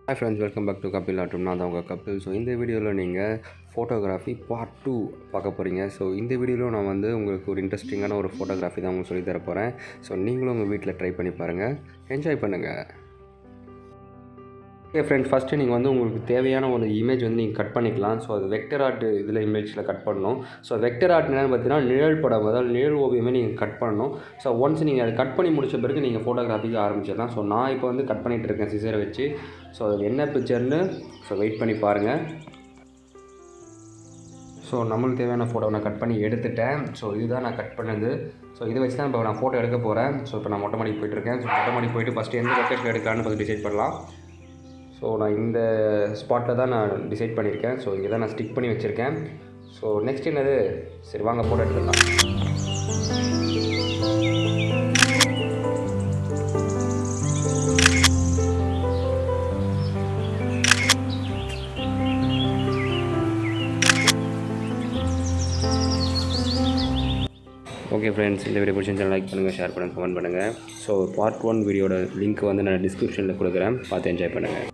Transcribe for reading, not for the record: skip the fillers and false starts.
Hi friends, welcome back to KAPIL. நான் தான் உங்கள் கபில். ஸோ இந்த வீடியோவில் நீங்கள் ஃபோட்டோகிராஃபி பார்ட் 2 பார்க்க போகிறீங்க. ஸோ இந்த வீடியோவில் நான் உங்களுக்கு ஒரு இன்ட்ரெஸ்டிங்கான ஒரு ஃபோட்டோகிராஃபி தான் உங்களுக்கு சொல்லித் தர போகிறேன். ஸோ நீங்களும் உங்கள் வீட்டில் ட்ரை பண்ணி பாருங்கள், என்ஜாய் பண்ணுங்கள். ஓகே ஃப்ரெண்ட்ஸ், ஃபஸ்ட்டு நீங்கள் உங்களுக்கு தேவையான ஒரு இமேஜ் நீங்கள் கட் பண்ணிக்கலாம். ஸோ அது வெக்டர் ஆர்ட் இதில் இமேஜில் கட் பண்ணணும். ஸோ வெக்டர் ஆர்ட் என்னென்னு பார்த்தீங்கன்னா நிழல் படம், அதாவது நிழல் ஓவியமே நீங்கள் கட் பண்ணணும். ஸோ ஒன்ஸ் நீங்கள் அதை கட் பண்ணி முடித்த பிறகு நீங்கள் ஃபோட்டோகிராஃபிக்கு ஆரம்பிச்சிடலாம். ஸோ நான் இப்போ கட் பண்ணிகிட்டு இருக்கேன் சிசரை வச்சு. ஸோ அது என்ன பிக்சர்னு வெயிட் பண்ணி பாருங்கள். ஸோ நம்மளுக்கு தேவையான ஃபோட்டோ நான் கட் பண்ணி எடுத்துட்டேன். ஸோ இதுதான் நான் கட் பண்ணது. ஸோ இதை வச்சு தான் இப்போ நான் ஃபோட்டோ எடுக்க போகிறேன். ஸோ இப்போ நான் மொட்டை மாடிக்கு போயிட்டுருக்கேன். ஸோ மொட்டை மாடிக்கு போயிட்டு ஃபஸ்ட்டு எந்த லொக்கேஷன் எடுக்கலான்னு பார்த்து டிசைட் பண்ணலாம். ஸோ நான் இந்த ஸ்பாட்டில் தான் நான் டிசைட் பண்ணியிருக்கேன். ஸோ இங்கே தான் நான் ஸ்டிக் பண்ணி வச்சுருக்கேன். ஸோ நெக்ஸ்ட் என்னது, சரி வாங்க ஃபோட்டோ எடுத்துக்கலாம். ஓகே ஃப்ரெண்ட்ஸ், இந்த வீடியோ பிடிச்சிருந்தா லைக் பண்ணுங்கள், ஷேர் பண்ணுங்கள், கமெண்ட் பண்ணுங்கள். ஸோ பார்ட் 1 வீடியோட லிங்க் நான் டிஸ்கிரிப்ஷனில் கொடுக்குறேன், பார்த்து என்ஜாய் பண்ணுங்கள்.